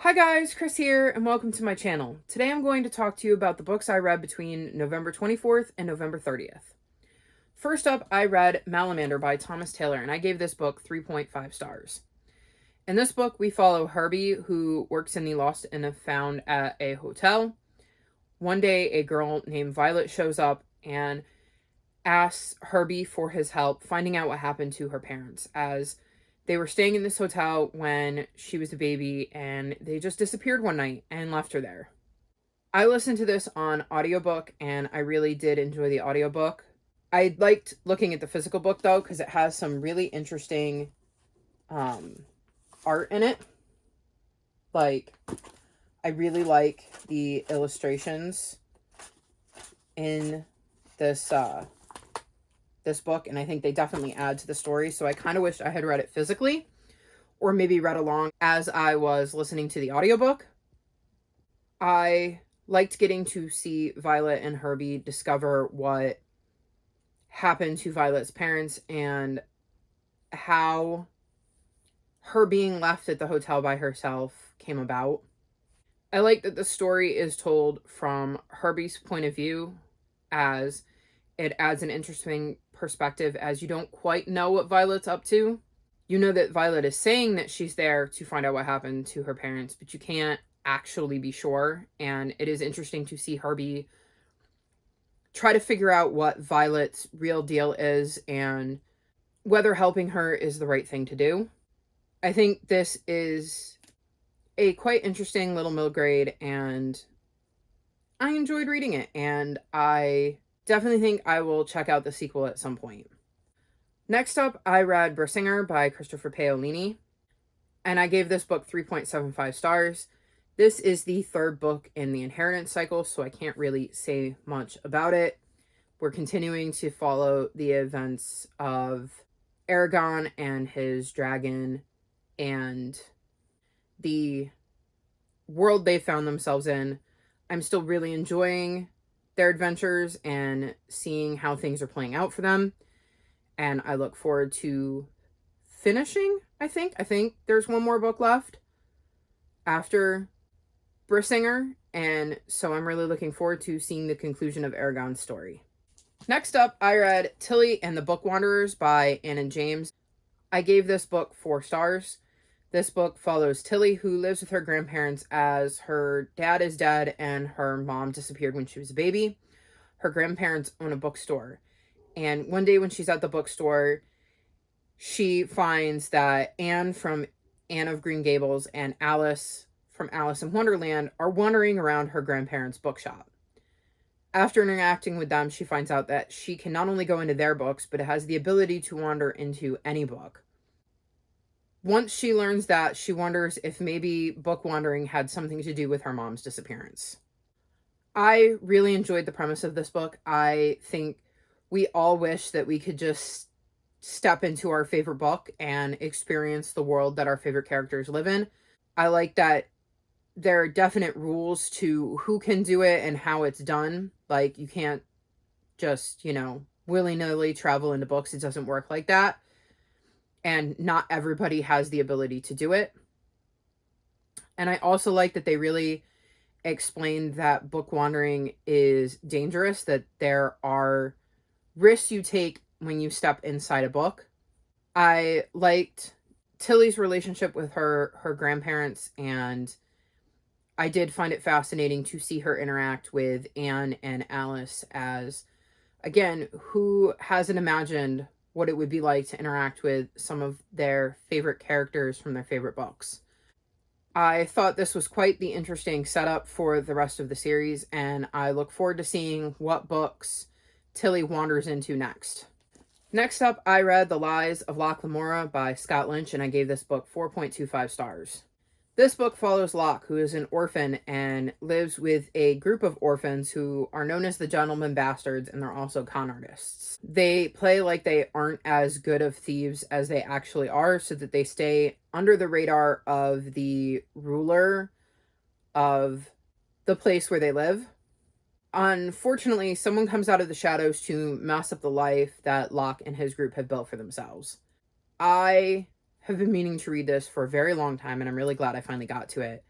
Hi guys, Chris here, and welcome to my channel. Today I'm going to talk to you about the books I read between November 24th and November 30th. First up, I read Malamander by Thomas Taylor, and I gave this book 3.5 stars. In this book, we follow Herbie, who works in the Lost and Found at a hotel. One day, a girl named Violet shows up and asks Herbie for his help finding out what happened to her parents, as they were staying in this hotel when she was a baby and they just disappeared one night and left her there. I listened to this on audiobook and I really did enjoy the audiobook. I liked looking at the physical book though, because it has some really interesting art in it. Like, I really like the illustrations in this book, and I think they definitely add to the story. So I kind of wish I had read it physically, or maybe read along as I was listening to the audiobook. I liked getting to see Violet and Herbie discover what happened to Violet's parents and how her being left at the hotel by herself came about. I like that the story is told from Herbie's point of view, as it adds an interesting perspective, as you don't quite know what Violet's up to. You know that Violet is saying that she's there to find out what happened to her parents, but you can't actually be sure. And it is interesting to see Herbie try to figure out what Violet's real deal is and whether helping her is the right thing to do. I think this is a quite interesting little middle grade, and I enjoyed reading it, and I definitely think I will check out the sequel at some point. Next up, I read Bursinger by Christopher Paolini, and I gave this book 3.75 stars. This is the third book in the Inheritance cycle, so I can't really say much about it. We're continuing to follow the events of Aragon and his dragon and the world they found themselves in. I'm still really enjoying their adventures and seeing how things are playing out for them. And I look forward to finishing, I think there's one more book left after Bursinger. And so I'm really looking forward to seeing the conclusion of Aragon's story. Next up, I read Tilly and the Book Wanderers by Ann and James. I gave this book 4 stars. This book follows Tilly, who lives with her grandparents as her dad is dead and her mom disappeared when she was a baby. Her grandparents own a bookstore. And one day when she's at the bookstore, she finds that Anne from Anne of Green Gables and Alice from Alice in Wonderland are wandering around her grandparents' bookshop. After interacting with them, she finds out that she can not only go into their books, but it has the ability to wander into any book. Once she learns that, she wonders if maybe book wandering had something to do with her mom's disappearance. I really enjoyed the premise of this book. I think we all wish that we could just step into our favorite book and experience the world that our favorite characters live in. I like that there are definite rules to who can do it and how it's done. Like, you can't just, willy-nilly travel into books. It doesn't work like that. And not everybody has the ability to do it. And I also like that they really explained that book wandering is dangerous, that there are risks you take when you step inside a book. I liked Tilly's relationship with her grandparents, and I did find it fascinating to see her interact with Anne and Alice, as, again, who hasn't imagined what it would be like to interact with some of their favorite characters from their favorite books. I thought this was quite the interesting setup for the rest of the series, and I look forward to seeing what books Tilly wanders into next. Next up, I read The Lies of Lockemora by Scott Lynch, and I gave this book 4.25 stars. This book follows Locke, who is an orphan and lives with a group of orphans who are known as the Gentleman Bastards, and they're also con artists. They play like they aren't as good of thieves as they actually are, so that they stay under the radar of the ruler of the place where they live. Unfortunately, someone comes out of the shadows to mess up the life that Locke and his group have built for themselves. I have been meaning to read this for a very long time, and I'm really glad I finally got to it.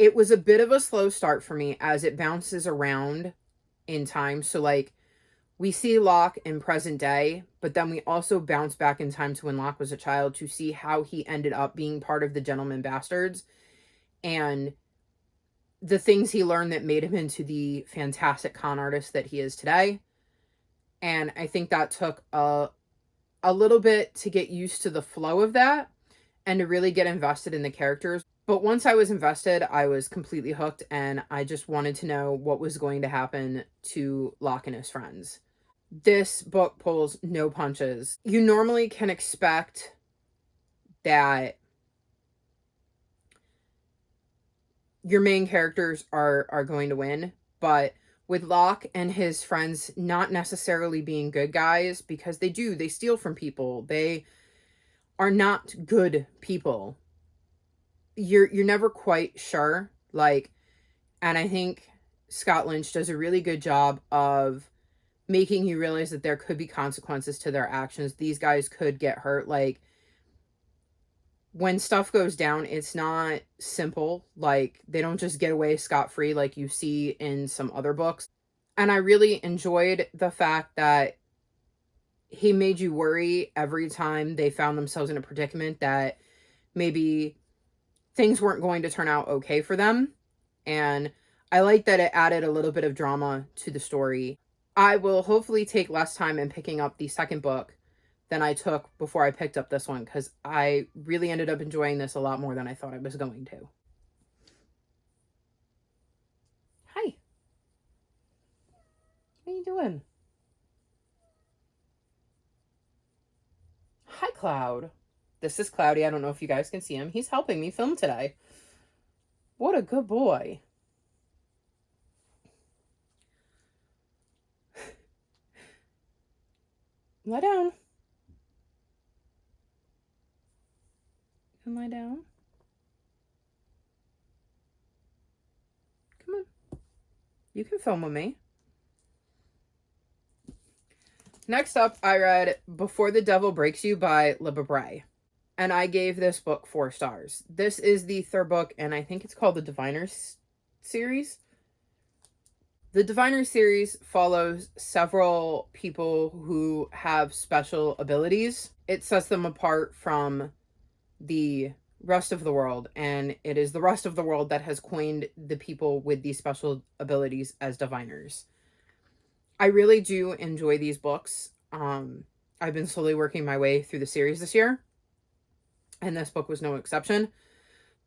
It was a bit of a slow start for me as it bounces around in time. So, like, we see Locke in present day, but then we also bounce back in time to when Locke was a child to see how he ended up being part of the Gentleman Bastards and the things he learned that made him into the fantastic con artist that he is today. And I think that took a little bit to get used to the flow of that and to really get invested in the characters. But once I was invested, I was completely hooked, and I just wanted to know what was going to happen to Locke and his friends. This book pulls no punches. You normally can expect that your main characters are going to win, but with Locke and his friends not necessarily being good guys, because they steal from people. They are not good people. You're never quite sure, like, and I think Scott Lynch does a really good job of making you realize that there could be consequences to their actions. These guys could get hurt. Like, when stuff goes down, it's not simple. Like, they don't just get away scot-free like you see in some other books. And I really enjoyed the fact that he made you worry every time they found themselves in a predicament that maybe things weren't going to turn out okay for them. And I like that it added a little bit of drama to the story. I will hopefully take less time in picking up the second book than I took before I picked up this one, because I really ended up enjoying this a lot more than I thought I was going to. Hi. What are you doing? Hi, Cloud. This is Cloudy. I don't know if you guys can see him. He's helping me film today. What a good boy. Lie down. You can lie down. Come on. You can film with me. Next up, I read Before the Devil Breaks You by LaRue. And I gave this book 4 stars. This is the third book, and I think it's called the Diviners series. The Diviners series follows several people who have special abilities. It sets them apart from the rest of the world, and it is the rest of the world that has coined the people with these special abilities as diviners. I really do enjoy these books. I've been slowly working my way through the series this year, and this book was no exception.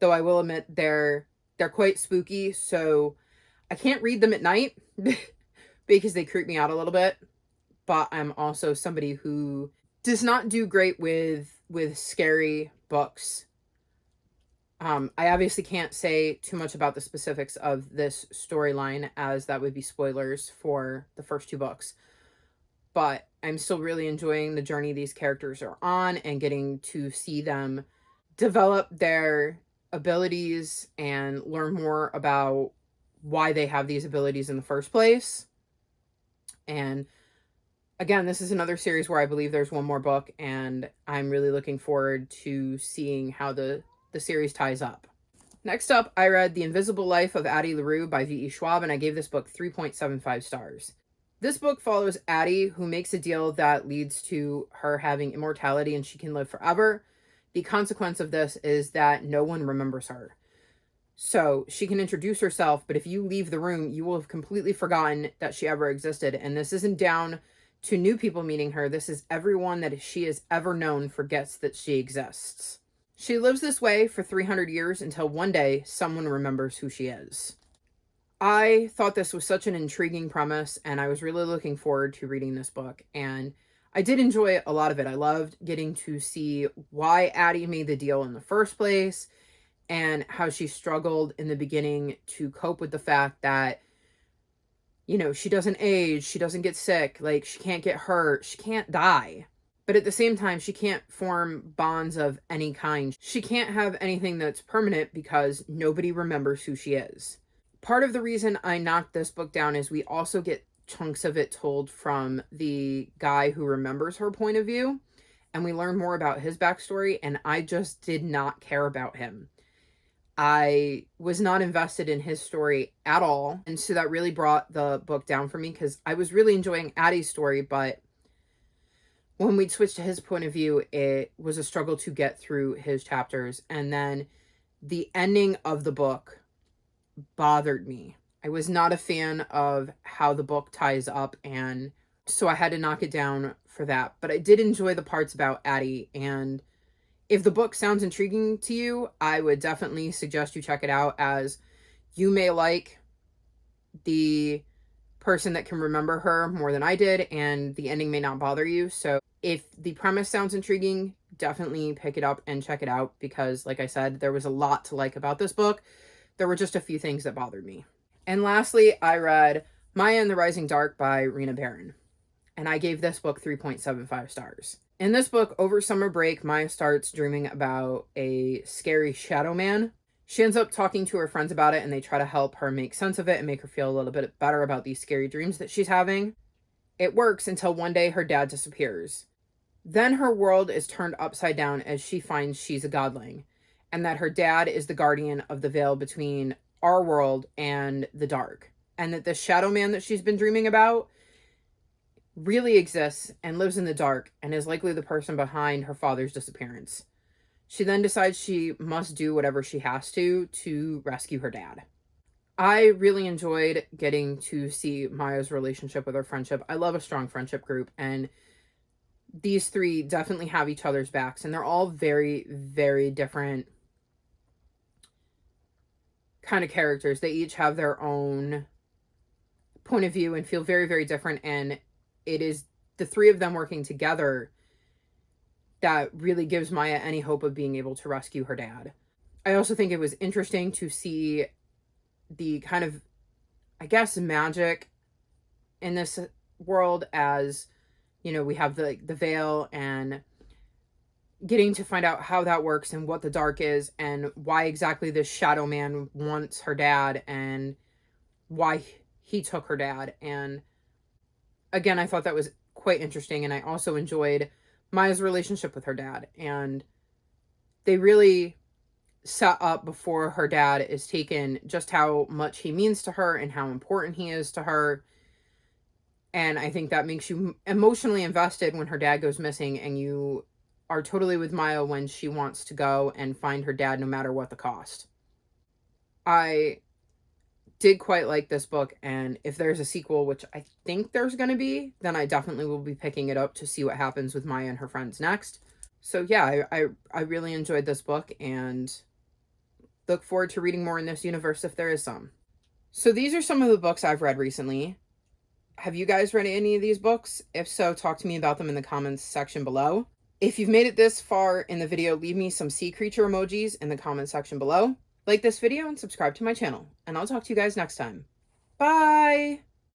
Though I will admit they're quite spooky, so I can't read them at night because they creep me out a little bit. But I'm also somebody who does not do great with scary books. I obviously can't say too much about the specifics of this storyline, as that would be spoilers for the first 2 books. But I'm still really enjoying the journey these characters are on and getting to see them develop their abilities and learn more about why they have these abilities in the first place. And again, this is another series where I believe there's one more book, and I'm really looking forward to seeing how the series ties up. Next up, I read The Invisible Life of Addie LaRue by V.E. Schwab, and I gave this book 3.75 stars. This book follows Addie, who makes a deal that leads to her having immortality and she can live forever. The consequence of this is that no one remembers her. So she can introduce herself, but if you leave the room, you will have completely forgotten that she ever existed. And this isn't down to new people meeting her. This is everyone that she has ever known forgets that she exists. She lives this way for 300 years until one day someone remembers who she is. I thought this was such an intriguing premise, and I was really looking forward to reading this book. And I did enjoy a lot of it. I loved getting to see why Addie made the deal in the first place, and how she struggled in the beginning to cope with the fact that, you know, she doesn't age, she doesn't get sick, like, she can't get hurt, she can't die. But at the same time, she can't form bonds of any kind. She can't have anything that's permanent because nobody remembers who she is. Part of the reason I knocked this book down is we also get chunks of it told from the guy who remembers her point of view, and we learn more about his backstory, and I just did not care about him. I was not invested in his story at all. And so that really brought the book down for me, because I was really enjoying Addie's story, but when we switched to his point of view, it was a struggle to get through his chapters. And then the ending of the book bothered me. I was not a fan of how the book ties up, and so I had to knock it down for that. But I did enjoy the parts about Addie, and if the book sounds intriguing to you, I would definitely suggest you check it out, as you may like the person that can remember her more than I did, and the ending may not bother you. So if the premise sounds intriguing, definitely pick it up and check it out, because like I said, there was a lot to like about this book. There were just a few things that bothered me. And lastly, I read Maya and the Rising Dark by Rena Barron, and I gave this book 3.75 stars. In this book, over summer break, Maya starts dreaming about a scary shadow man. She ends up talking to her friends about it, and they try to help her make sense of it and make her feel a little bit better about these scary dreams that she's having. It works until one day her dad disappears. Then her world is turned upside down as she finds she's a godling, and that her dad is the guardian of the veil between our world and the dark, and that the shadow man that she's been dreaming about really exists and lives in the dark and is likely the person behind her father's disappearance. She then decides she must do whatever she has to rescue her dad. I really enjoyed getting to see Maya's relationship with her friendship. I love a strong friendship group, and these three definitely have each other's backs, and they're all very, very different kind of characters. They each have their own point of view and feel very, very different, and it is the three of them working together that really gives Maya any hope of being able to rescue her dad. I also think it was interesting to see the kind of, I guess, magic in this world, as, you know, we have the veil, and getting to find out how that works and what the dark is and why exactly this shadow man wants her dad and why he took her dad. And again, I thought that was quite interesting, and I also enjoyed Maya's relationship with her dad, and they really set up before her dad is taken just how much he means to her and how important he is to her. And I think that makes you emotionally invested when her dad goes missing, and you are totally with Maya when she wants to go and find her dad no matter what the cost. I did quite like this book, and if there's a sequel, which I think there's going to be, then I definitely will be picking it up to see what happens with Maya and her friends next. So yeah, I really enjoyed this book, and look forward to reading more in this universe if there is some. So these are some of the books I've read recently. Have you guys read any of these books? If so, talk to me about them in the comments section below. If you've made it this far in the video, leave me some sea creature emojis in the comment section below. Like this video and subscribe to my channel, and I'll talk to you guys next time. Bye!